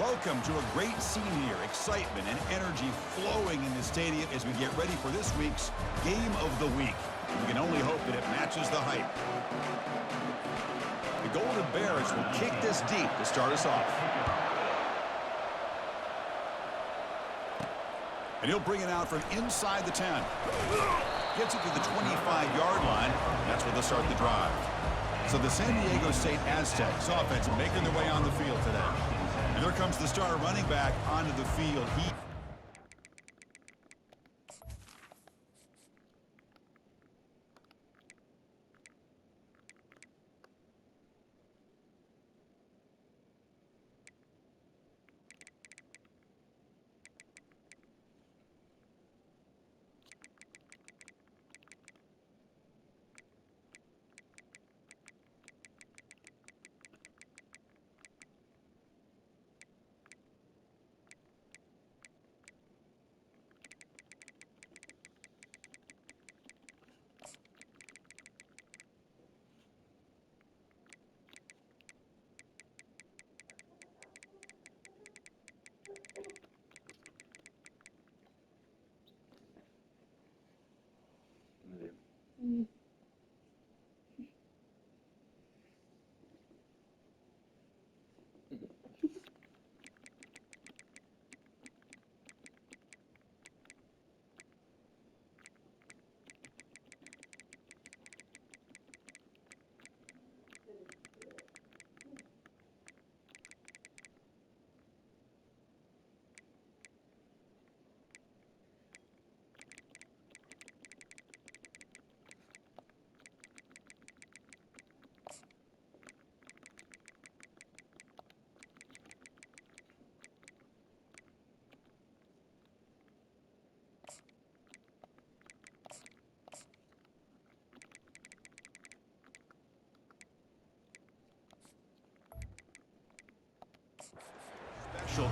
Welcome to a great scene here. Excitement and energy flowing in the stadium as we get ready for this week's Game of the Week. We can only hope that it matches the hype. The Golden Bears will kick this deep to start us off. And he'll bring it out from inside the 10. Gets it to the 25-yard line. That's where they'll start the drive. So the San Diego State Aztecs offense making their way on the field today. And there comes the starter running back onto the field.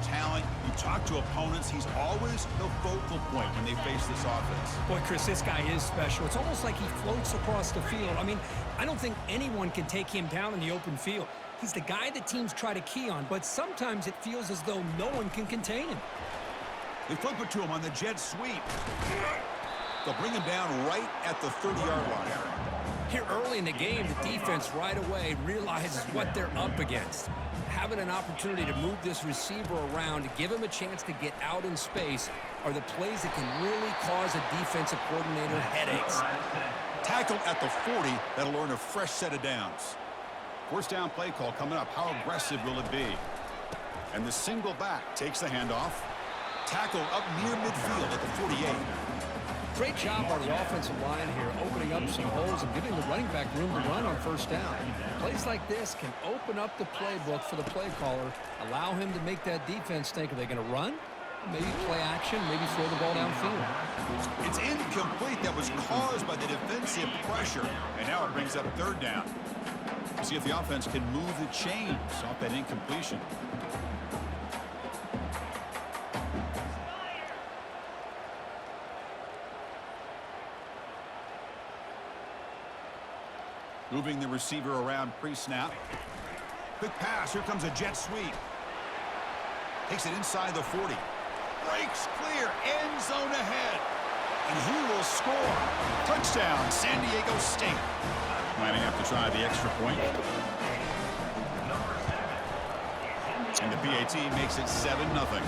Talent. You talk to opponents, he's always the focal point when they face this offense. Boy, Chris, this guy is special. It's almost like he floats across the field. I mean, I don't think anyone can take him down in the open field. He's the guy that teams try to key on, but sometimes it feels as though no one can contain him. They flip it to him on the jet sweep. They'll bring him down right at the 30-yard line. Here early in the game, the defense right away realizes what they're up against. Having an opportunity to move this receiver around, to give him a chance to get out in space, are the plays that can really cause a defensive coordinator headaches. Tackle at the 40, that'll earn a fresh set of downs. First down play call coming up. How aggressive will it be? And the single back takes the handoff. Tackle up near midfield at the 48. Great job by the offensive line here, opening up some holes and giving the running back room to run on first down. Plays like this can open up the playbook for the play caller, allow him to make that defense think, are they going to run? Maybe play action, maybe throw the ball downfield. It's incomplete. That was caused by the defensive pressure, and now it brings up third down. See if the offense can move the chains off that incompletion. Moving the receiver around pre-snap. Quick pass. Here comes a jet sweep. Takes it inside the 40. Breaks clear. End zone ahead. And he will score. Touchdown, San Diego State. Might have to try the extra point. And the PAT makes it 7-0.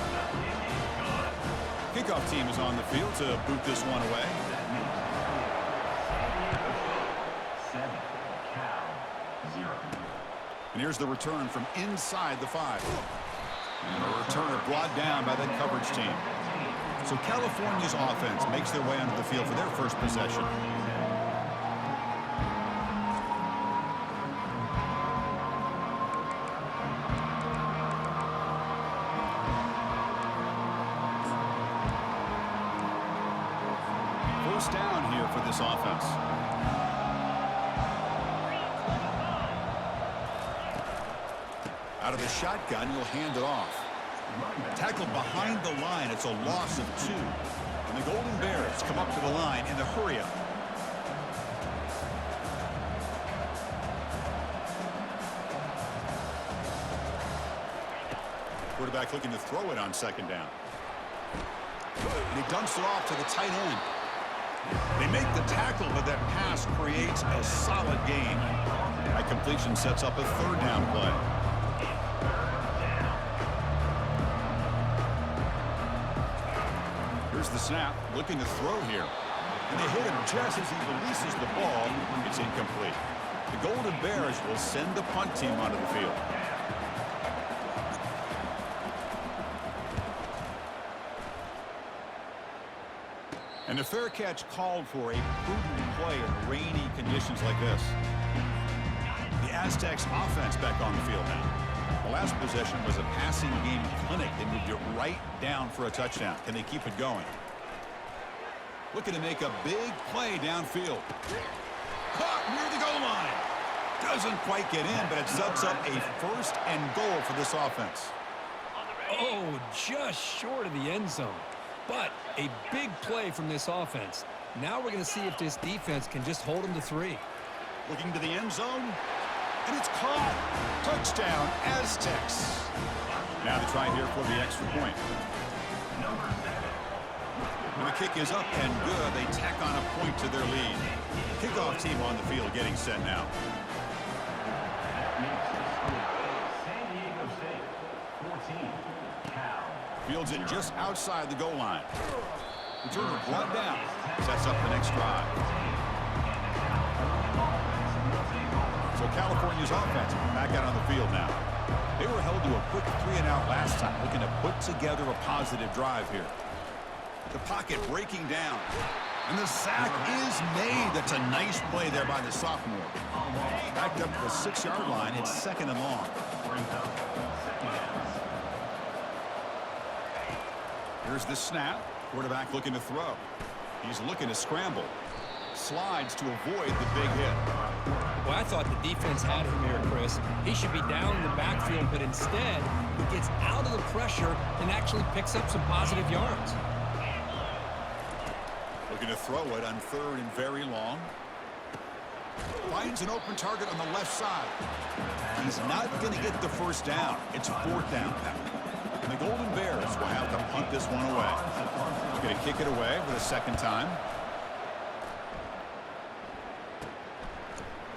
Kickoff team is on the field to boot this one away. And here's the return from inside the 5. And a returner brought down by that coverage team. So California's offense makes their way onto the field for their first possession. First down here for this offense. Out of the shotgun, he'll hand it off. Tackled behind the line. It's a loss of 2. And the Golden Bears come up to the line in the hurry-up. Quarterback looking to throw it on second down. And he dumps it off to the tight end. They make the tackle, but that pass creates a solid gain. That completion sets up a third down play. Here's the snap, looking to throw here. And they hit him just as he releases the ball. It's incomplete. The Golden Bears will send the punt team onto the field. And the fair catch called for a prudent play in rainy conditions like this. The Aztecs offense back on the field now. The last possession was a passing game clinic. They moved it right down for a touchdown. Can they keep it going? Looking to make a big play downfield. Caught near the goal line. Doesn't quite get in, but it sets up a first and goal for this offense. Oh, just short of the end zone. But a big play from this offense. Now we're going to see if this defense can just hold them to 3. Looking to the end zone. And it's caught. Touchdown, Aztecs. Now they try here for the extra point. When the kick is up and good, they tack on a point to their lead. Kickoff team on the field getting set now. Fields it just outside the goal line. Returner brought down. Sets up the next drive. So California's offense back out on the field now. They were held to a quick 3-and-out last time, looking to put together a positive drive here. The pocket breaking down. And the sack is made. That's a nice play there by the sophomore. Backed up to the 6-yard line. It's 2nd and long. Here's the snap. Quarterback looking to throw. He's looking to scramble. Slides to avoid the big hit. Well, I thought the defense had him here, Chris. He should be down in the backfield, but instead, he gets out of the pressure and actually picks up some positive yards. Looking to throw it on 3rd and very long. Finds an open target on the left side. He's not going to get the first down. It's 4th down. And the Golden Bears will have to punt this one away. They're going to kick it away for the 2nd time.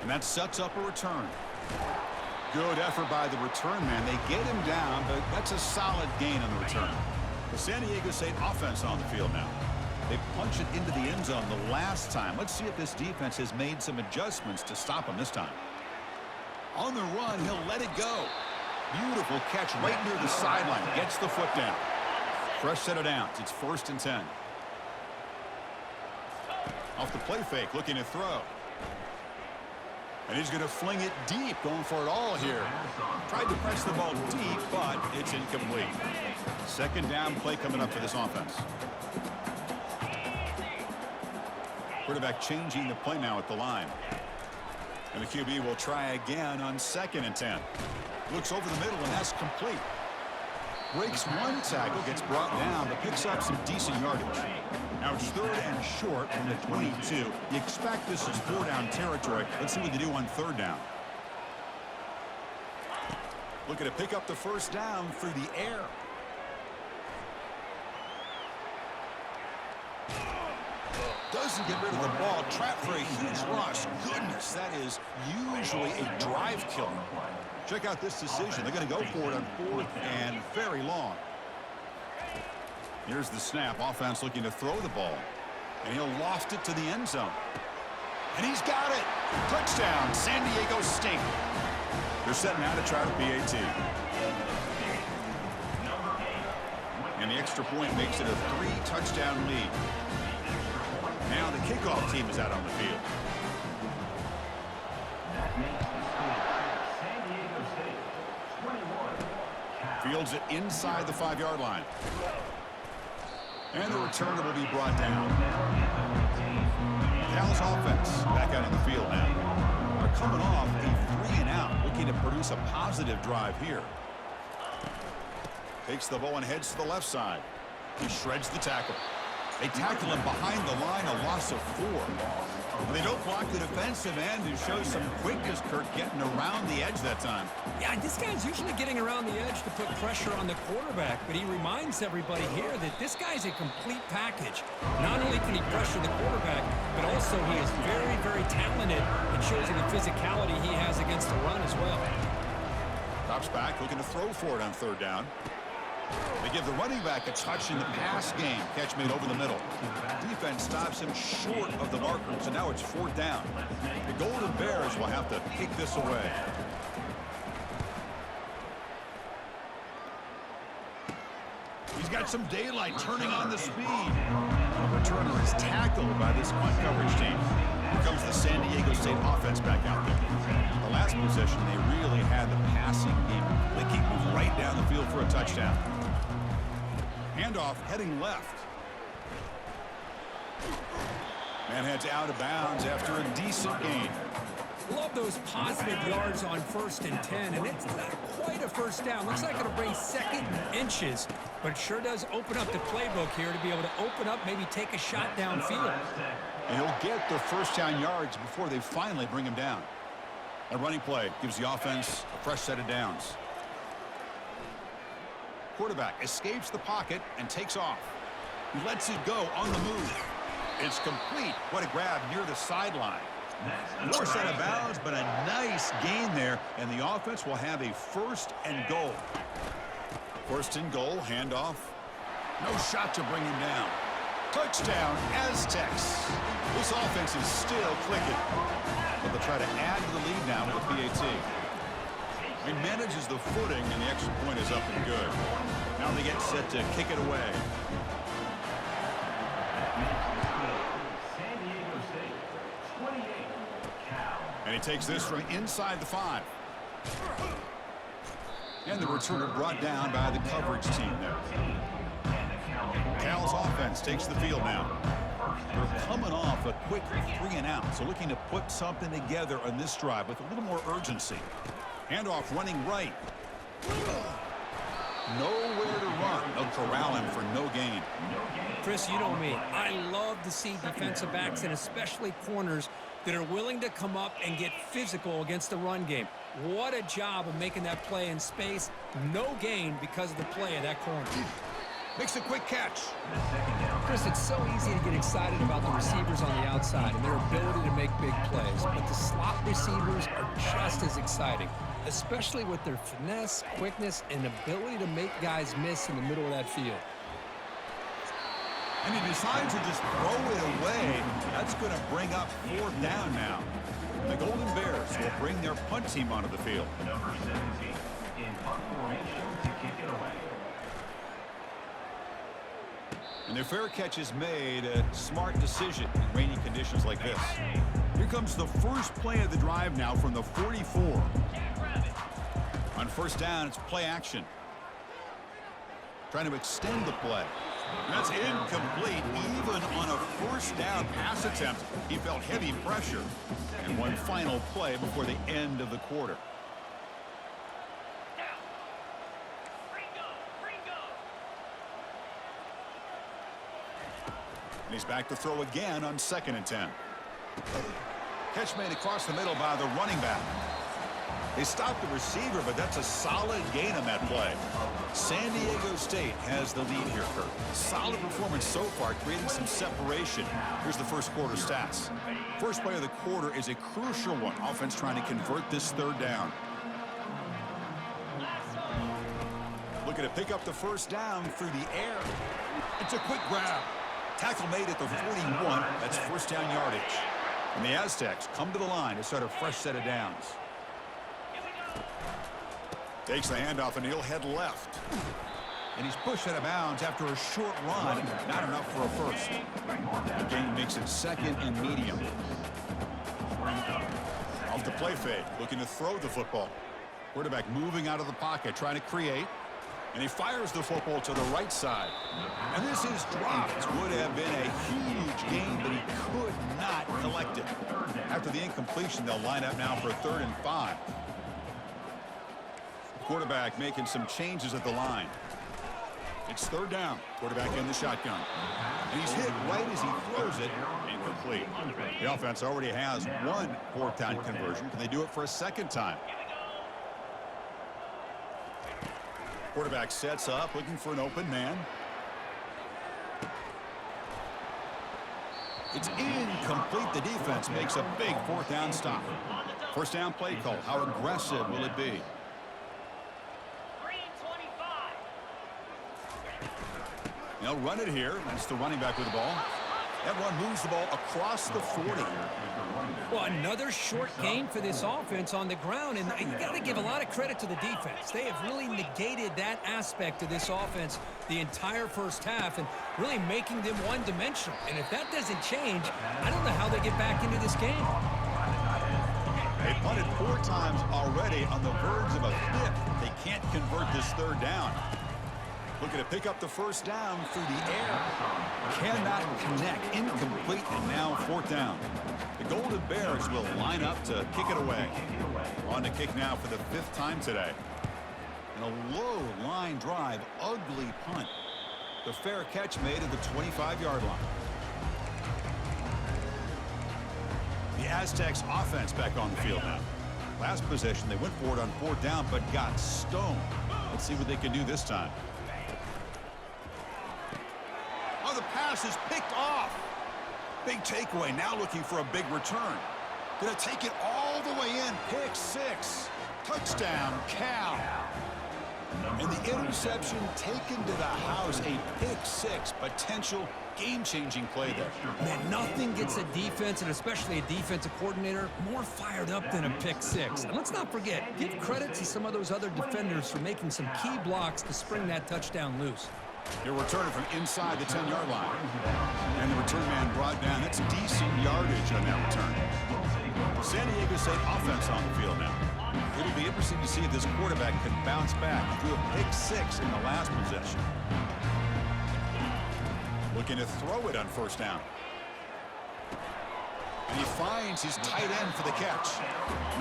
And that sets up a return. Good effort by the return man. They get him down, but that's a solid gain on the return. The San Diego State offense on the field now. They punch it into the end zone the last time. Let's see if this defense has made some adjustments to stop him this time. On the run, he'll let it go. Beautiful catch right near the sideline. Gets the foot down. Fresh set of downs. It's 1st and 10. Off the play fake, looking to throw. And he's going to fling it deep, going for it all here. Tried to press the ball deep, but it's incomplete. 2nd down play coming up for this offense. Quarterback changing the play now at the line. And the QB will try again on 2nd and 10. Looks over the middle, and that's complete. Breaks one tackle, gets brought down, but picks up some decent yardage. Now it's 3rd and short from the 22. You expect this is 4-down territory. Let's see what they do on 3rd down. Looking to pick up the first down through the air. Doesn't get rid of the ball. Trapped for a huge rush. Goodness, that is usually a drive killer. Check out this decision. They're going to go for it on 4th and very long. Here's the snap. Offense looking to throw the ball. And he'll loft it to the end zone. And he's got it. Touchdown, San Diego State. They're setting out to try the PAT. And the extra point makes it a 3-touchdown lead. Now the kickoff team is out on the field. Fields it inside the 5-yard line. And the returner will be brought down. Cal's offense back out on the field now. They're coming off a 3-and-out, looking to produce a positive drive here. Takes the ball and heads to the left side. He shreds the tackle. They tackle him behind the line, a loss of 4. They don't block the defensive end and show some quickness, Kirk, getting around the edge that time. Yeah, this guy's usually getting around the edge to put pressure on the quarterback, but he reminds everybody here that this guy's a complete package. Not only can he pressure the quarterback, but also he is very, very talented and shows you the physicality he has against the run as well. Drops back, looking to throw for it on 3rd down. They give the running back a touch in the pass game. Catch made over the middle. Defense stops him short of the marker, so now it's 4th down. The Golden Bears will have to kick this away. He's got some daylight, turning on the speed. The returner is tackled by this punt coverage team. Here comes the San Diego State offense back out there. The last possession, they really had the passing game clicking, moved right down the field for a touchdown. Handoff heading left. Man heads out of bounds after a decent gain. Love those positive yards on 1st and 10, and it's not quite a first down. Looks like it'll bring 2nd and inches, but it sure does open up the playbook here to be able to open up, maybe take a shot downfield. And he'll get the 1st down yards before they finally bring him down. A running play gives the offense a fresh set of downs. Quarterback escapes the pocket and takes off. He lets it go on the move. It's complete. What a grab near the sideline. More set of bounds, but a nice gain there, and the offense will have a 1st and goal. 1st and goal, handoff. No shot to bring him down. Touchdown, Aztecs. This offense is still clicking. But they'll try to add to the lead now with a PAT. He manages the footing, and the extra point is up and good. Now they get set to kick it away. And he takes this from inside the 5. And the returner brought down by the coverage team there. Cal's offense takes the field now. They're coming off a quick 3 and out, so looking to put something together on this drive with a little more urgency. Handoff running right. Nowhere to run. They'll corral him for no gain. Chris, you know me. I love to see defensive backs and especially corners that are willing to come up and get physical against the run game. What a job of making that play in space. No gain because of the play of that corner. Makes a quick catch. Chris, it's so easy to get excited about the receivers on the outside and their ability to make big plays, but the slot receivers are just as exciting, especially with their finesse, quickness, and ability to make guys miss in the middle of that field. And he decides to just throw it away. That's going to bring up 4th down now. The Golden Bears will bring their punt team onto the field. Number 17 in punt formation to kick it away. And their fair catch is made, a smart decision in rainy conditions like this. Here comes the first play of the drive now from the 44. On 1st down, it's play action. Trying to extend the play. That's incomplete. Even on a 1st down pass attempt, he felt heavy pressure. And one final play before the end of the quarter. And he's back to throw again on 2nd and 10. Catch made across the middle by the running back. They stopped the receiver, but that's a solid gain on that play. San Diego State has the lead here, Kirk. Solid performance so far, creating some separation. Here's the first quarter stats. First play of the quarter is a crucial one. Offense trying to convert this 3rd down. Looking to pick up the 1st down through the air. It's a quick grab. Tackle made at the 41. That's 1st down yardage. And the Aztecs come to the line to start a fresh set of downs. Takes the handoff, and he'll head left. And he's pushed out of bounds after a short run. Not enough for a 1st. The gain makes it 2nd and medium. Off the play fake, looking to throw the football. Quarterback moving out of the pocket, trying to create. And he fires the football to the right side. And this is dropped. Would have been a huge gain, but he could not collect it. After the incompletion, they'll line up now for 3rd and 5. Quarterback making some changes at the line. It's third down. Quarterback in the shotgun. And he's hit right as he throws it. Incomplete. The offense already has one fourth down conversion. Can they do it for a second time? Quarterback sets up, looking for an open man. It's incomplete. The defense makes a big fourth down stop. First down play call. How aggressive will it be? They'll run it here. That's the running back with the ball. That one moves the ball across the 40. Well, another short gain for this offense on the ground, and you got to give a lot of credit to the defense. They have really negated that aspect of this offense the entire first half and really making them one-dimensional. And if that doesn't change, I don't know how they get back into this game. They punted 4 times already on the verge of a 5th. They can't convert this third down. Looking to pick up the first down through the air. Cannot connect. Incomplete, and now fourth down. The Golden Bears will line up to kick it away. On to kick now for the 5th time today. And a low line drive, ugly punt. The fair catch made at the 25-yard line. The Aztecs offense back on the field now. Last possession, they went for it on fourth down, but got stoned. Let's see what they can do this time. Oh, the pass is picked off. Big takeaway, now looking for a big return. Gonna take it all the way in. Pick 6. Touchdown, Cal. And the interception taken to the house. A pick 6. Potential game-changing play there. Man, nothing gets a defense, and especially a defensive coordinator, more fired up than a pick 6. And let's not forget, give credit to some of those other defenders for making some key blocks to spring that touchdown loose. He'll return it from inside the 10-yard line. And the return man brought down. That's decent yardage on that return. San Diego State offense on the field now. It'll be interesting to see if this quarterback can bounce back. He threw a pick 6 in the last possession. Looking to throw it on first down. And he finds his tight end for the catch.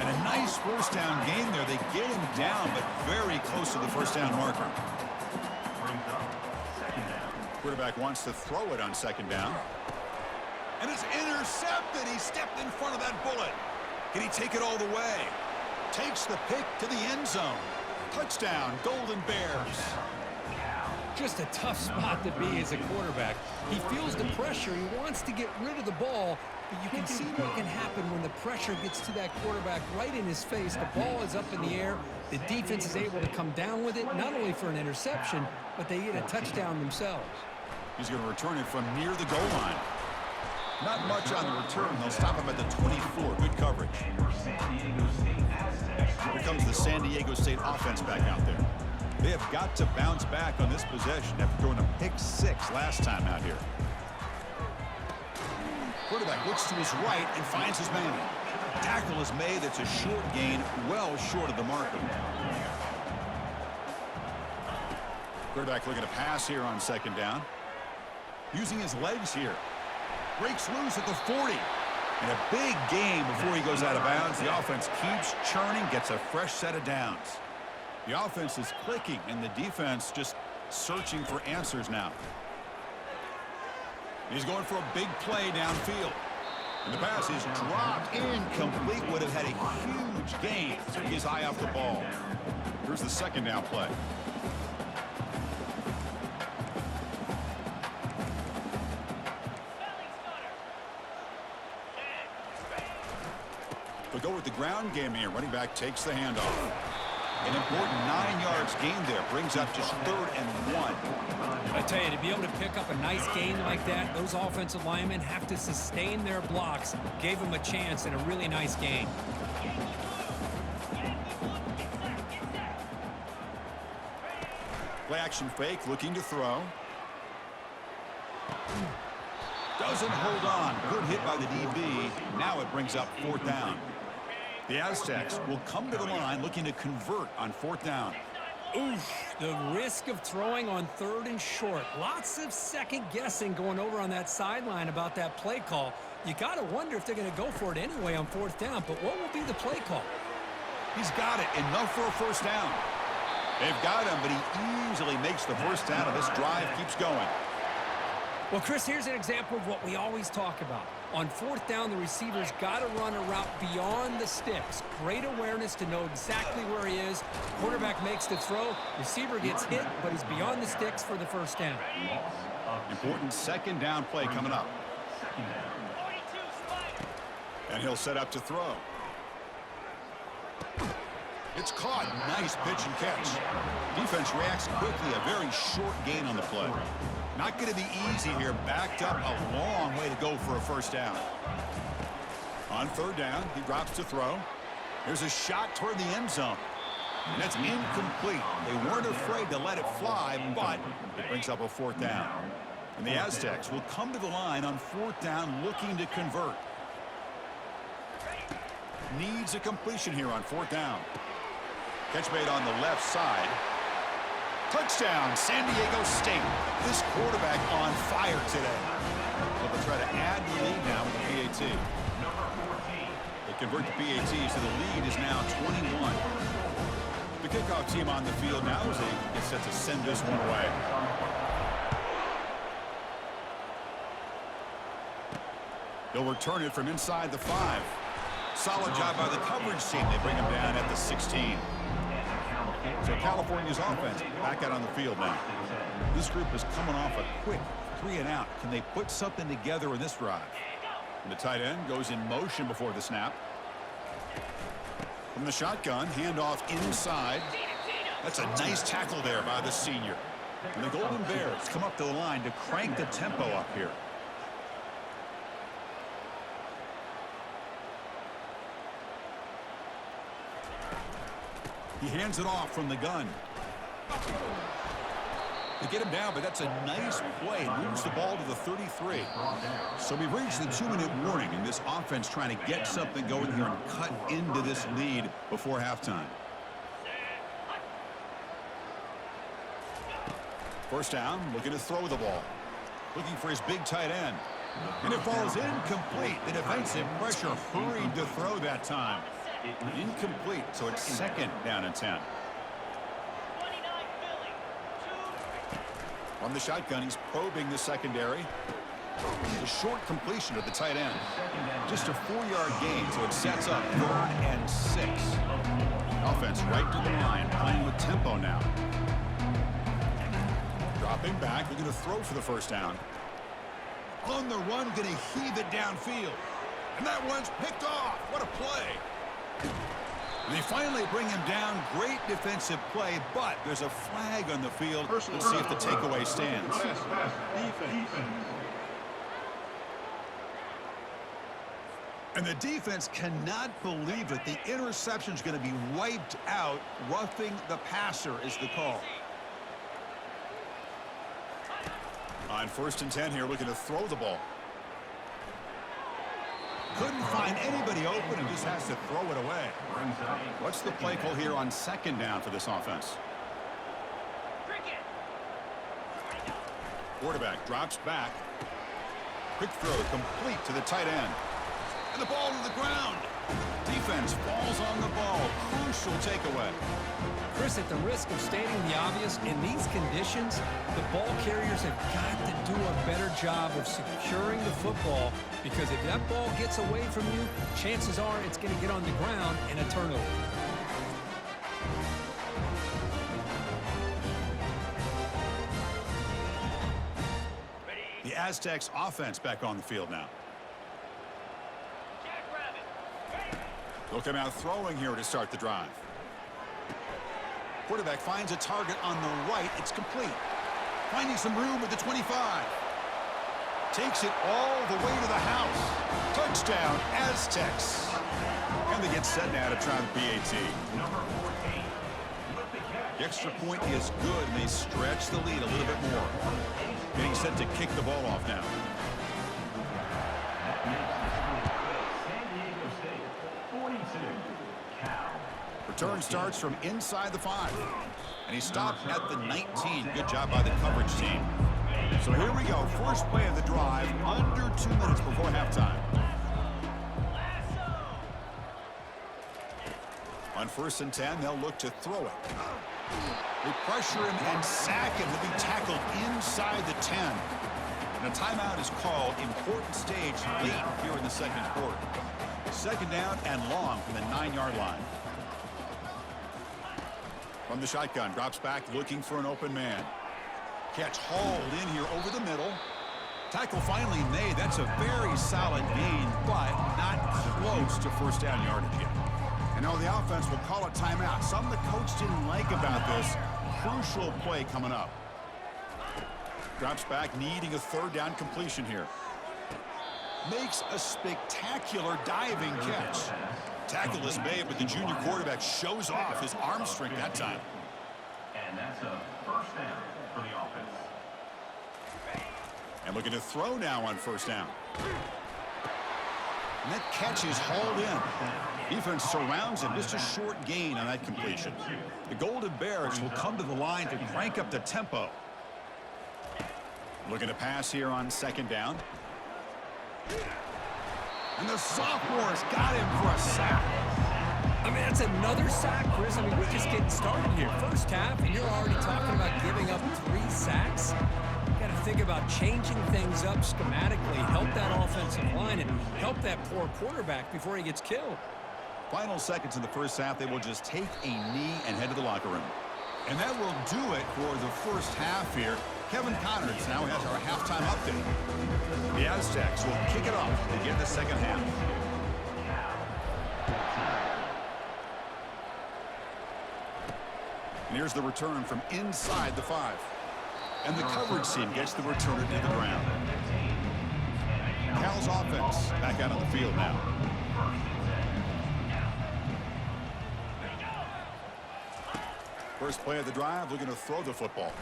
And a nice first down gain there. They get him down, but very close to the first down marker. Quarterback wants to throw it on second down. And it's intercepted. He stepped in front of that bullet. Can he take it all the way? Takes the pick to the end zone. Touchdown, Golden Bears. Just a tough spot to be as a quarterback. He feels the pressure. He wants to get rid of the ball, but you can see what can happen when the pressure gets to that quarterback right in his face. The ball is up in the air. The defense is able to come down with it, not only for an interception, but they get a touchdown themselves. He's going to return it from near the goal line. Not much on the return. They'll stop him at the 24. Good coverage. Here comes the San Diego State offense back out there. They have got to bounce back on this possession after throwing a pick 6 last time out here. Quarterback looks to his right and finds his man. Tackle is made. It's a short gain, well short of the marker. Quarterback looking to pass here on second down. Using his legs here. Breaks loose at the 40. And a big gain before he goes out of bounds. The offense keeps churning, gets a fresh set of downs. The offense is clicking, and the defense just searching for answers now. He's going for a big play downfield. And the pass is dropped incomplete. Would have had a huge gain. Took his eye off the ball. Here's the second down play. They'll go with the ground game here. Running back takes the handoff. An important 9 yards gain there. Brings up just 3rd and 1. I tell you, to be able to pick up a nice gain like that, those offensive linemen have to sustain their blocks. Gave them a chance and a really nice gain. Play action fake, looking to throw. Doesn't hold on. Good hit by the DB. Now it brings up 4th down. The Aztecs will come to the line looking to convert on 4th down. Oof, the risk of throwing on 3rd and short. Lots of second guessing going over on that sideline about that play call. You got to wonder if they're going to go for it anyway on 4th down, but what will be the play call? He's got it. Enough for a first down. They've got him, but he easily makes the first down, and this drive keeps going. Well, Chris, here's an example of what we always talk about. On fourth down, the receiver's got to run a route beyond the sticks. Great awareness to know exactly where he is. Quarterback makes the throw. Receiver gets hit, but he's beyond the sticks for the first down. Important second down play coming up. And he'll set up to throw. It's caught. Nice pitch and catch. Defense reacts quickly. A very short gain on the play. Not going to be easy here. Backed up a long way to go for a first down. On third down, he drops to throw. There's a shot toward the end zone. And that's incomplete. They weren't afraid to let it fly, but it brings up a fourth down. And the Aztecs will come to the line on fourth down looking to convert. Needs a completion here on fourth down. Catch made on the left side. Touchdown, San Diego State. This quarterback on fire today. So they'll try to add the lead now with the PAT. They convert the PAT, so the lead is now 21. The kickoff team on the field now as they get set to send this one away. They'll return it from inside the 5. Solid job by the coverage team. They bring him down at the 16. So California's offense back out on the field now. This group is coming off a quick 3-and-out. Can they put something together in this drive? And the tight end goes in motion before the snap. From the shotgun, handoff inside. That's a nice tackle there by the senior. And the Golden Bears come up to the line to crank the tempo up here. He hands it off from the gun. They get him down, but that's a nice play. Moves the ball to the 33. So we've reached the 2-minute warning, and this offense trying to get something going here and cut into this lead before halftime. First down, looking to throw the ball. Looking for his big tight end. And it falls incomplete. The defensive pressure hurried to throw that time. Incomplete, so it's second down and 10. On the shotgun, he's probing the secondary. The short completion of the tight end. Just a 4-yard gain, so it sets up 3rd and 6. Offense right to the line, playing with tempo now. Dropping back, looking to throw for the first down. On the run, going to heave it downfield. And that one's picked off. What a play. They finally bring him down. Great defensive play, but there's a flag on the field. Let's see if the takeaway stands. And the defense cannot believe it. The interception's going to be wiped out. Roughing the passer is the call. On 1st and 10 here, looking to throw the ball. Couldn't find anybody open and just has to throw it away. What's the play call here on 2nd down for this offense? Quarterback drops back. Quick throw complete to the tight end. And the ball to the ground. Defense falls on the ball. Crucial takeaway. Chris, at the risk of stating the obvious, in these conditions, the ball carriers have got to do a better job of securing the football, because if that ball gets away from you, chances are it's going to get on the ground and a turnover. The Aztecs offense back on the field now. They'll come out throwing here to start the drive. Quarterback finds a target on the right. It's complete. Finding some room at the 25. Takes it all the way to the house. Touchdown, Aztecs. And they get set now to try the PAT. The extra point is good, and they stretch the lead a little bit more. Getting set to kick the ball off now. Return starts from inside the 5. And he stopped at the 19. Good job by the coverage team. So here we go. First play of the drive, under 2 minutes before halftime. On 1st and 10, they'll look to throw it. They pressure him and sack him. He'll be tackled inside the 10. And a timeout is called. Important stage late here in the second quarter. Second down and long from the 9-yard line. From the shotgun, drops back looking for an open man. Catch hauled in here over the middle. Tackle finally made. That's a very solid gain, but not close to first down yardage yet. And now the offense will call a timeout. Something the coach didn't like about this. Crucial play coming up. Drops back, needing a third down completion here. Makes a spectacular diving catch. Tackle is made, but the junior quarterback shows off his arm strength that time. And that's a first down for the offense. And looking to throw now on first down. And that catch is hauled in. Defense surrounds him. Just a short gain on that completion. The Golden Bears will come to the line to crank up the tempo. Looking to pass here on second down. And the sophomore's got him for a sack. I mean, that's another sack, Chris. I mean, we're just getting started here. First half, and you're already talking about giving up 3 sacks. Got to think about changing things up schematically, help that offensive line, and help that poor quarterback before he gets killed. Final seconds in the first half, they will just take a knee and head to the locker room. And that will do it for the first half here. Kevin Connors now has our halftime update. The Aztecs will kick it off to begin the second half. And here's the return from inside the 5. And the coverage team gets the returner to the ground. Cal's offense back out on the field now. First play of the drive, looking to throw the football.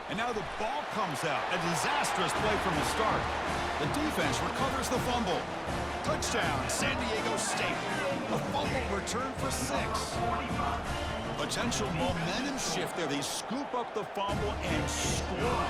And now the ball comes out. A disastrous play from the start. The defense recovers the fumble. Touchdown, San Diego State. A fumble return for 6. Potential momentum shift there. They scoop up the fumble and score.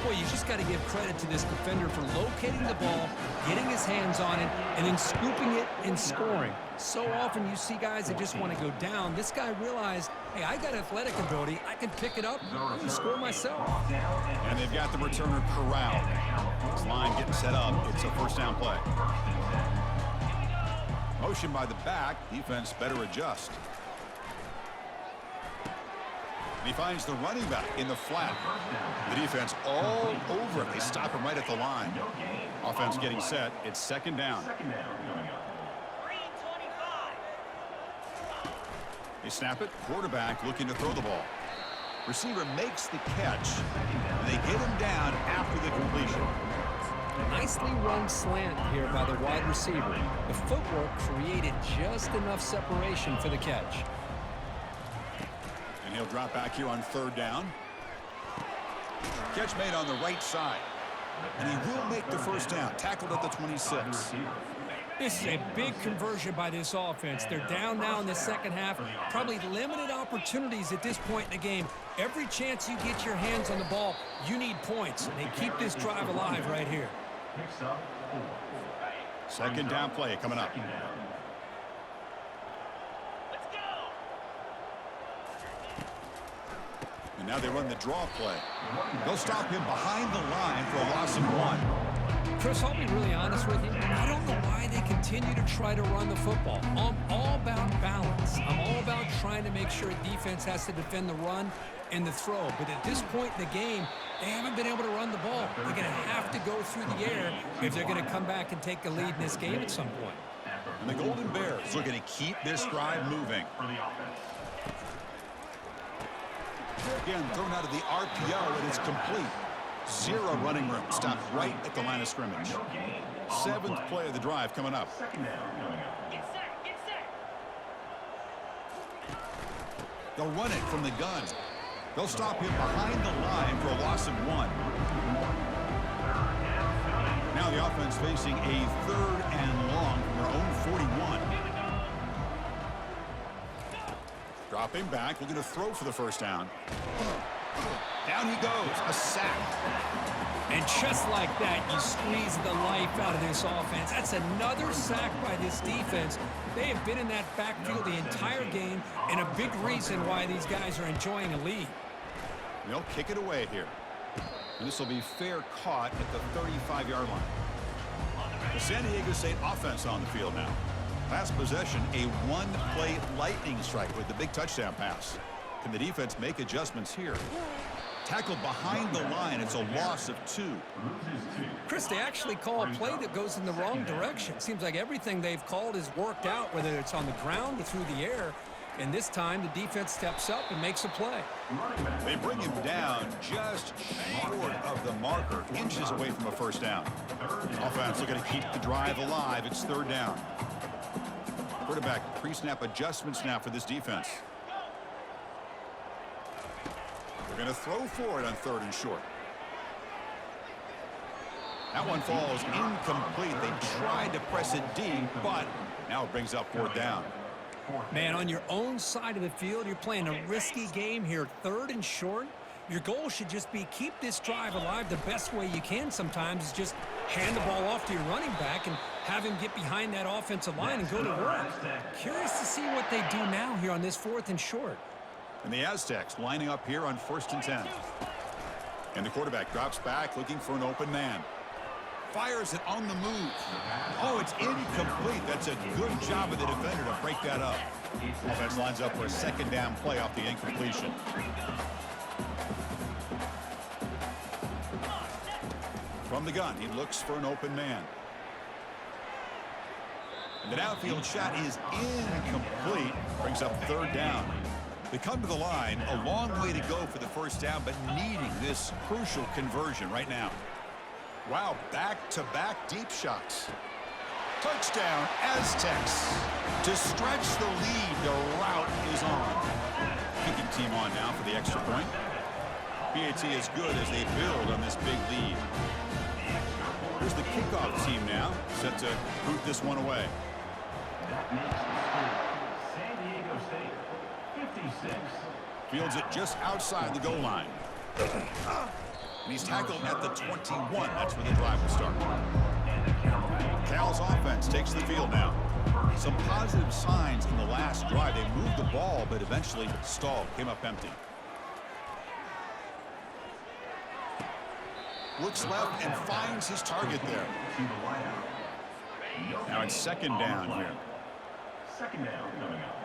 Boy, you just got to give credit to this defender for locating the ball, getting his hands on it, and then scooping it and scoring. So often you see guys that just want to go down. This guy realized, hey, I got athletic ability. I can pick it up and score myself. And they've got the returner corralled. This line getting set up. It's a first down play. Motion by the back. Defense better adjust. And he finds the running back in the flat. The defense all over it. They stop him right at the line. Offense getting set. It's second down. They snap it. Quarterback looking to throw the ball. Receiver makes the catch. And they get him down after the completion. Nicely run slant here by the wide receiver. The footwork created just enough separation for the catch. And he'll drop back here on third down. Catch made on the right side. And he will make the first down. Tackled at the 26. This is a big conversion by this offense. They're down now in the second half. Probably limited opportunities at this point in the game. Every chance you get your hands on the ball, you need points. And they keep this drive alive right here. Second down play coming up. And now they run the draw play. They'll stop him behind the line for a loss of 1. Chris, I'll be really honest with you. I don't know why they continue to try to run the football. I'm all about balance. I'm all about trying to make sure defense has to defend the run and the throw. But at this point in the game, they haven't been able to run the ball. They're going to have to go through the air if they're going to come back and take the lead in this game at some point. And the Golden Bears looking to keep this drive moving. Again, thrown out of the RPO, and it's complete. 0 running room. Stopped right at the line of scrimmage. 7th play of the drive coming up. They'll run it from the gun. They'll stop him behind the line for a loss of 1. Now the offense facing a 3rd and long from their own 41. Dropping back, looking to throw for the first down. Down he goes. A sack. And just like that, you squeeze the life out of this offense. That's another sack by this defense. They have been in that backfield the entire game, and a big reason why these guys are enjoying a lead. They'll kick it away here. And this will be fair caught at the 35-yard line. The San Diego State offense on the field now. Last possession, a one-play lightning strike with the big touchdown pass. Can the defense make adjustments here? Tackled behind the line. It's a loss of 2. Chris, they actually call a play that goes in the wrong direction. Seems like everything they've called has worked out, whether it's on the ground or through the air. And this time, the defense steps up and makes a play. They bring him down just short of the marker, inches away from a first down. Offense looking to keep the drive alive. It's 3rd down. Quarterback pre-snap adjustments now for this defense. They're going to throw for it on 3rd and short. That one falls incomplete. They tried to press it deep, but now it brings up 4th down. Man, on your own side of the field, you're playing a risky game here. 3rd and short. Your goal should just be keep this drive alive the best way you can sometimes is just hand the ball off to your running back and have him get behind that offensive line and go to work. Curious to see what they do now here on this 4th and short. And the Aztecs lining up here on 1st and 10. And the quarterback drops back looking for an open man. Fires it on the move. Oh, it's incomplete. That's a good job of the defender to break that up. Offense lines up for a 2nd down play off the incompletion. From the gun, he looks for an open man. And the downfield shot is incomplete. Brings up 3rd down. They come to the line, a long way to go for the first down, but needing this crucial conversion right now. Wow, back-to-back deep shots. Touchdown, Aztecs. To stretch the lead, the route is on. Kicking team on now for the extra point. PAT is good as they build on this big lead. Here's the kickoff team now, set to boot this one away. San Diego State, 56. Fields it just outside the goal line. And he's tackled at the 21. That's where the drive will start. Cal's offense takes the field now. Some positive signs in the last drive. They moved the ball, but eventually stalled, came up empty. Looks left and finds his target there. Now it's 2nd down here. 2nd down coming up.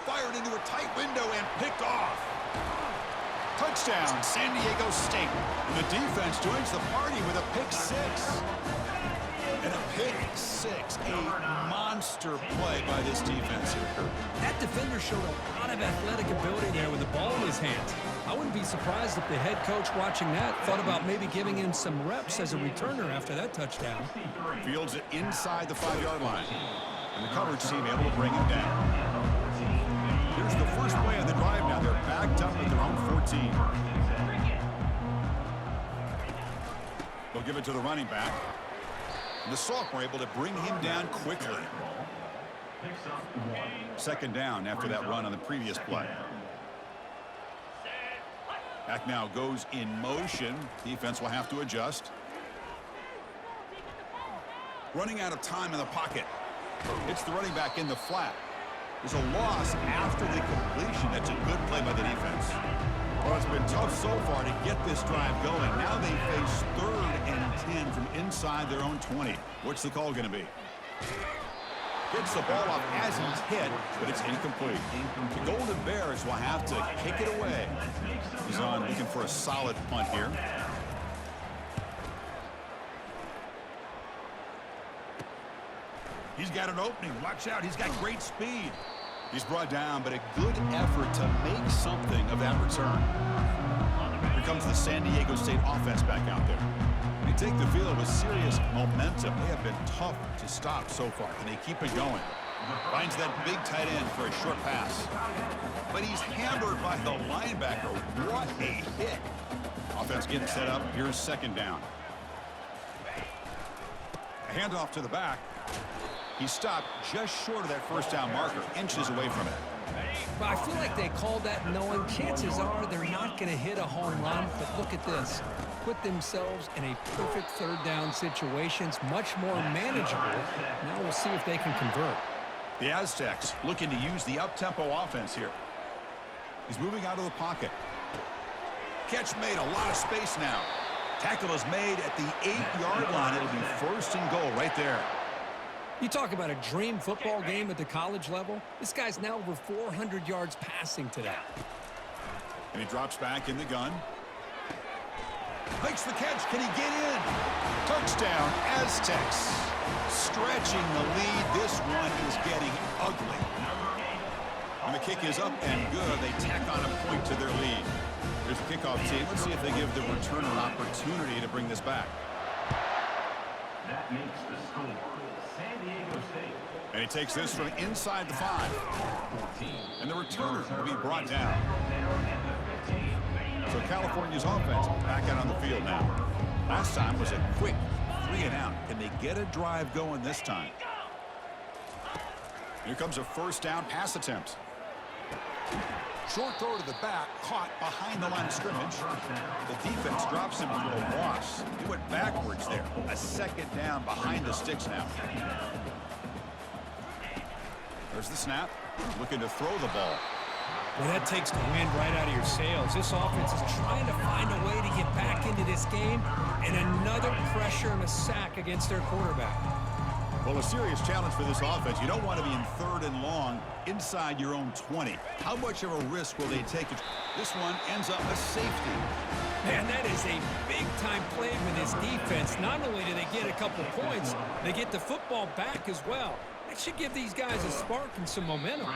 Fired into a tight window and picked off. Touchdown, San Diego State. And the defense joins the party with a pick 6. And a pick 6, a monster play by this defense here, Kurt. That defender showed a lot of athletic ability there with the ball in his hands. I wouldn't be surprised if the head coach watching that thought about maybe giving him some reps as a returner after that touchdown. Fields it inside the 5-yard line. And the coverage team able to bring him down. Here's the first play of the drive now. They're backed up at their own 14. They'll give it to the running back. And the sophomore able to bring him down quickly. 2nd down after that run on the previous play. Back now goes in motion. Defense will have to adjust. Running out of time in the pocket. It's the running back in the flat. There's a loss after the completion. That's a good play by the defense. Well, it's been tough so far to get this drive going. Now they face 3rd and 10 from inside their own 20. What's the call going to be? Gets the ball off as he's hit, but it's incomplete. The Golden Bears will have to kick it away. He's on looking for a solid punt here. He's got an opening. Watch out. He's got great speed. He's brought down, but a good effort to make something of that return. Here comes the San Diego State offense back out there. They take the field with serious momentum. They have been tough to stop so far. Can they keep it going? Finds that big tight end for a short pass. But he's hammered by the linebacker. What a hit. Offense getting set up. Here's 2nd down. A handoff to the back. He stopped just short of that first down marker, inches away from it. But I feel like they called that knowing chances are they're not going to hit a home run. But look at this. Put themselves in a perfect third down situation. It's much more manageable. Now we'll see if they can convert. The Aztecs looking to use the up-tempo offense here. He's moving out of the pocket. Catch made, a lot of space now. Tackle is made at the 8-yard line. It'll be first and goal right there. You talk about a dream football game at the college level. This guy's now over 400 yards passing today. And he drops back in the gun. Makes the catch. Can he get in? Touchdown, Aztecs. Stretching the lead. This one is getting ugly. And the kick is up and good. They tack on a point to their lead. Here's the kickoff team. Let's see if they give the returner an opportunity to bring this back. That makes the score San Diego State. And he takes this from inside the 5. And the returner will be brought down. So California's offense back out on the field now. Last time was a quick 3 and out. Can they get a drive going this time? Here comes a first down pass attempt. Short throw to the back, caught behind the line of scrimmage. The defense drops him for a loss. He went backwards there. A second down behind the sticks now. There's the snap. Looking to throw the ball. Well, that takes the wind right out of your sails. This offense is trying to find a way to get back into this game, and another pressure and a sack against their quarterback. Well, a serious challenge for this offense. You don't want to be in 3rd and long inside your own 20. How much of a risk will they take? This one ends up a safety. Man, that is a big-time play with this defense. Not only do they get a couple points, they get the football back as well. That should give these guys a spark and some momentum.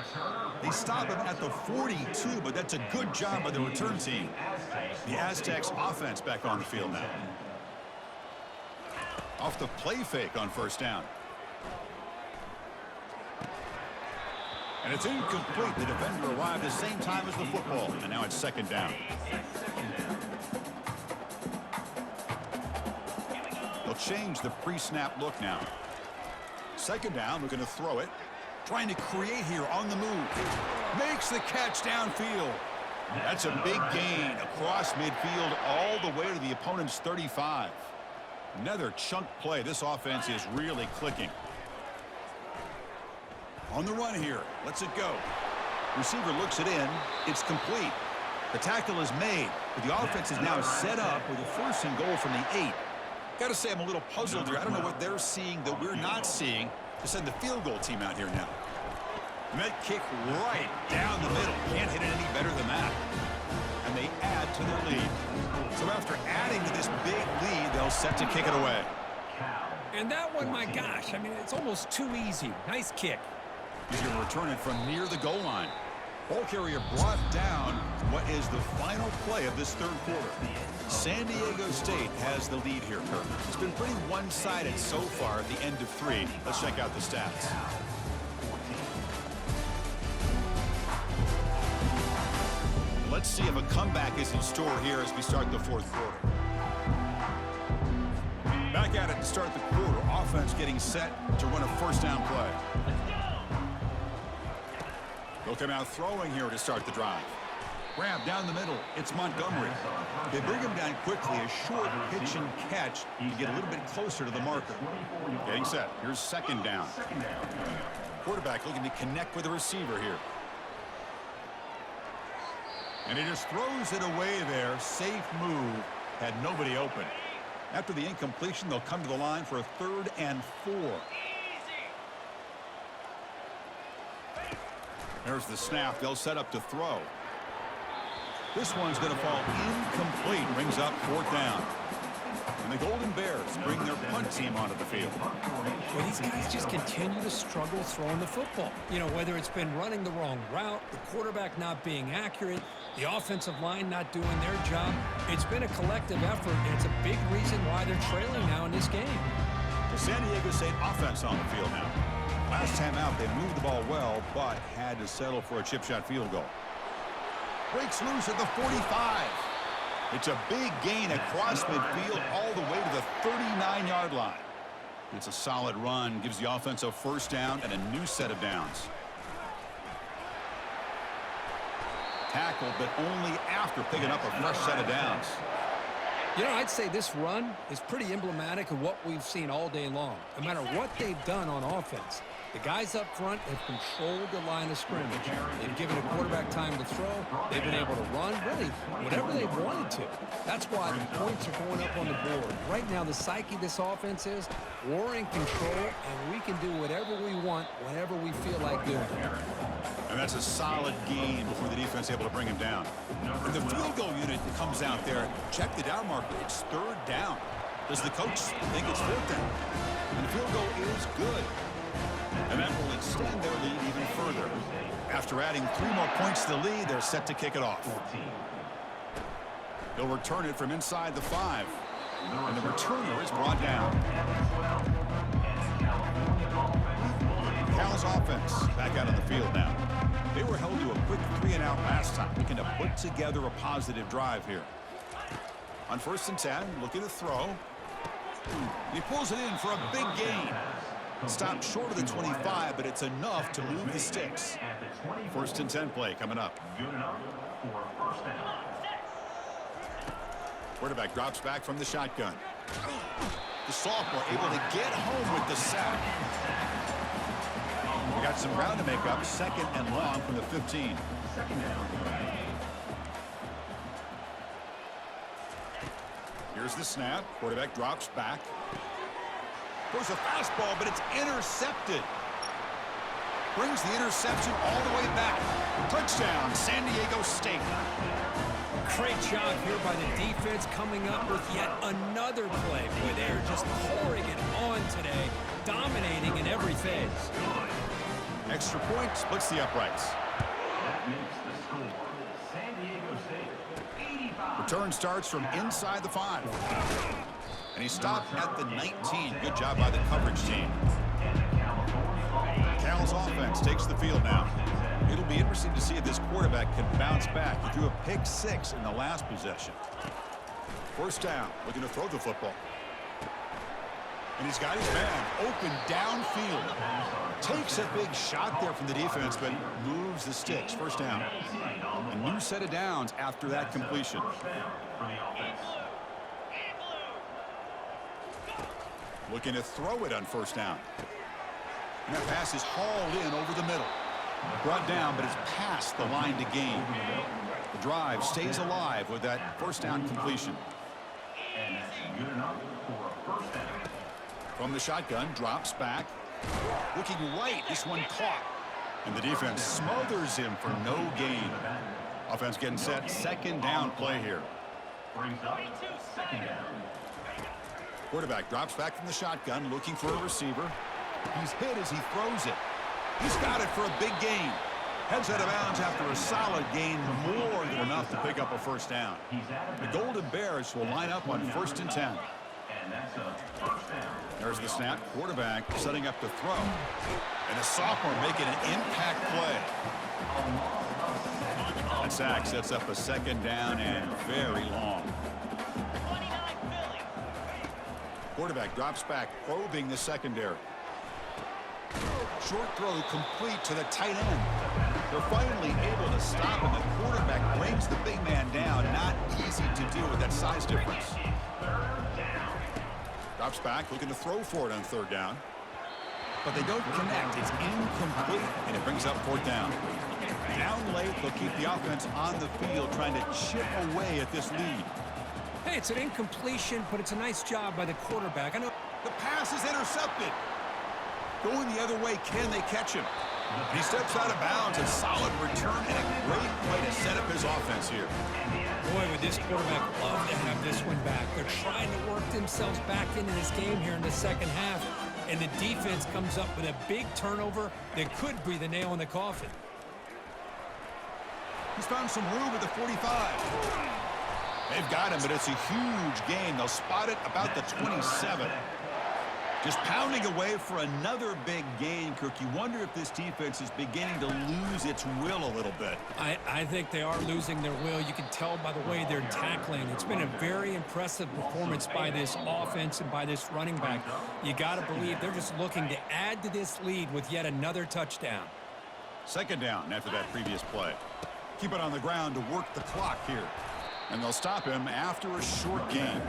They stop him at the 42, but that's a good job by the return team. The Aztecs offense back on the field now. Off the play fake on first down. And it's incomplete. The defender arrived the same time as the football, and now it's second down. They'll change the pre-snap look now. Second down, looking to throw it. Trying to create here on the move. Makes the catch downfield. That's a big gain across midfield all the way to the opponent's 35. Another chunk play. This offense is really clicking. On the run here. Lets it go. Receiver looks it in. It's complete. The tackle is made, but the offense is now set up with a first and goal from the 8. Got to say, I'm a little puzzled here. I don't know what they're seeing that we're not seeing to send the field goal team out here now. And that kick right down the middle. Can't hit it any better than that. And they add to their lead. So after adding to this big lead, they'll set to kick it away. And that one, my gosh, I mean, it's almost too easy. Nice kick. He's going to return it from near the goal line. Ball carrier brought down what is the final play of this third quarter. San Diego State has the lead here, Kirk. It's been pretty one-sided so far at the end of 3. Let's check out the stats. Let's see if a comeback is in store here as we start the fourth quarter. Back at it to start the quarter. Offense getting set to run a first down play. They'll come out throwing here to start the drive. Grab down the middle. It's Montgomery. They bring him down quickly. A short pitch and catch to get a little bit closer to the marker. Getting set. Here's second down. Quarterback looking to connect with the receiver here. And he just throws it away there. Safe move. Had nobody open. After the incompletion, they'll come to the line for a 3rd and 4. There's the snap. They'll set up to throw. This one's going to fall incomplete. Brings up 4th down. And the Golden Bears bring their punt team onto the field. Well, these guys just continue to struggle throwing the football. You know, whether it's been running the wrong route, the quarterback not being accurate, the offensive line not doing their job. It's been a collective effort, and it's a big reason why they're trailing now in this game. The San Diego State offense on the field now. Last time out, they moved the ball well, but had to settle for a chip shot field goal. Breaks loose at the 45. It's a big gain across midfield all the way to the 39-yard line. It's a solid run, gives the offense a first down and a new set of downs. Tackled, but only after picking up a fresh set of downs. You know, I'd say this run is pretty emblematic of what we've seen all day long. No matter what they've done on offense, the guys up front have controlled the line of scrimmage. They've given a quarterback time to throw. They've been able to run, really, whatever they've wanted to. That's why the points are going up on the board. Right now, the psyche of this offense is we're in control, and we can do whatever we want whenever we feel like doing it. And that's a solid gain before the defense is able to bring him down. When the field goal unit comes out there, check the down marker. It's third down. Does the coach think it's fourth down? And the field goal is good. And that will extend their lead even further. After adding 3 more points to the lead, they're set to kick it off. They'll return it from inside the 5. And the returner is brought down. Cal's offense back out on the field now. They were held to a quick 3-and-out last time, looking to put together a positive drive here. On 1st and 10, looking to throw. He pulls it in for a big gain. Stopped short of the 25, but it's enough to move the sticks. 1st and 10 play coming up. Quarterback drops back from the shotgun. The sophomore able to get home with the sack. We got some ground to make up. 2nd and long from the 15. Here's the snap. Quarterback drops back. Throws a fastball, but it's intercepted. Brings the interception all the way back. Touchdown, San Diego State. Great job here by the defense coming up with yet another play where they're just pouring it on today, dominating in every phase. Extra point splits the uprights. That makes the score San Diego State 85. Return starts from inside the 5. And he stopped at the 19. Good job by the coverage team. Cal's offense takes the field now. It'll be interesting to see if this quarterback can bounce back. He threw a pick 6 in the last possession. 1st down, looking to throw the football. And he's got his man open downfield. Takes a big shot there from the defense, but moves the sticks. 1st down. A new set of downs after that completion. Looking to throw it on 1st down. And that pass is hauled in over the middle. Brought down, but it's past the line to gain. The drive stays alive with that 1st down completion. And that's good enough for a 1st down. From the shotgun, drops back. Looking right, this one caught. And the defense smothers him for no gain. Offense getting set, 2nd down play here. Brings up 2nd down. Quarterback drops back from the shotgun, looking for a receiver. He's hit as he throws it. He's got it for a big gain. Heads out of bounds after a solid gain, more than enough to pick up a 1st down. The Golden Bears will line up on 1st and 10. And that's a 1st down. There's the snap. Quarterback setting up to throw. And the sophomore making an impact play. That sack sets up a 2nd down and very long. Quarterback drops back, probing the secondary. Short throw complete to the tight end. They're finally able to stop, and the quarterback brings the big man down. Not easy to do with that size difference. Drops back, looking to throw for it on 3rd down. But they don't connect. It's incomplete, and it brings up 4th down. Down late, they'll keep the offense on the field, trying to chip away at this lead. Hey, it's an incompletion, but it's a nice job by the quarterback. I know The pass is intercepted. Going the other way, can they catch him? He steps out of bounds. A solid return and a great way to set up his offense here. Boy, would this quarterback love to have this one back. They're trying to work themselves back into this game here in the 2nd half, and the defense comes up with a big turnover that could be the nail in the coffin. He's found some room at the 45. They've got him, but it's a huge gain. They'll spot it about the 27. Just pounding away for another big gain, Kirk. You wonder if this defense is beginning to lose its will a little bit. I think they are losing their will. You can tell by the way they're tackling. It's been a very impressive performance by this offense and by this running back. You got to believe they're just looking to add to this lead with yet another touchdown. Second down after that previous play. Keep it on the ground to work the clock here. And they'll stop him after a short gain.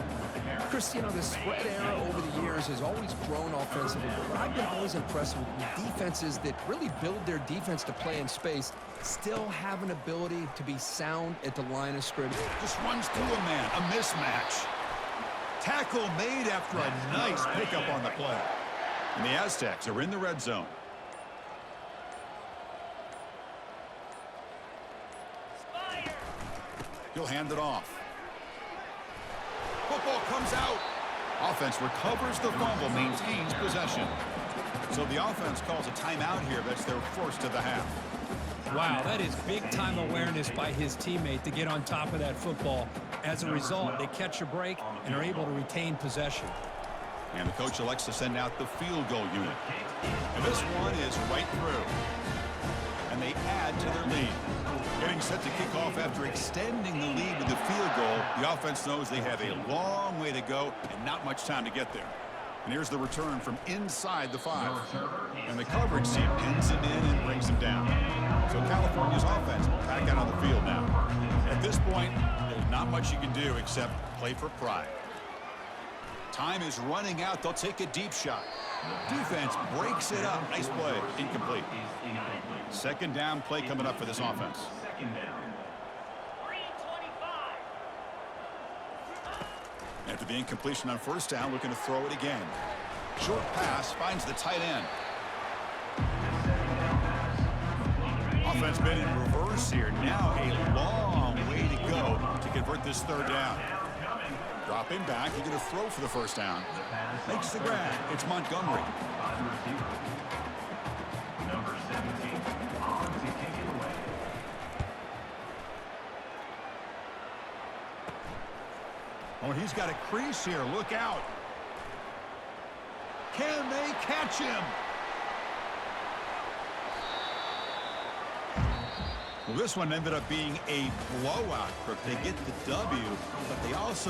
Chris, you know, the spread era over the years has always grown offensively, but what I've been always impressed with defenses that really build their defense to play in space still have an ability to be sound at the line of scrimmage. Just runs through a man, a mismatch. Tackle made after a nice pickup on the play. And the Aztecs are in the red zone. He'll hand it off. Football comes out. Offense recovers the fumble, maintains possession. So the offense calls a timeout here. That's their first of the half. Wow, that is big-time awareness by his teammate to get on top of that football. As a result, they catch a break and are able to retain possession. And the coach elects to send out the field goal unit. And this one is right through. And they add to their lead. Getting set to kick off after extending the lead with the field goal, the offense knows they have a long way to go and not much time to get there. And here's the return from inside the 5. And the coverage team pins him in and brings him down. So California's offense back out on the field now. At this point, there's not much you can do except play for pride. Time is running out. They'll take a deep shot. Defense breaks it up. Nice play. Incomplete. Second down play coming up for this offense. After the incompletion on first down, looking to throw it again. Short pass finds the tight end. Offense been in reverse here. Now a long way to go to convert this third down. Dropping back, he's going to throw for the first down. Makes the grab. It's Montgomery. Number 17, on to kick it away. Oh, he's got a crease here. Look out. Can they catch him? Well, this one ended up being a blowout. They get the W, but they also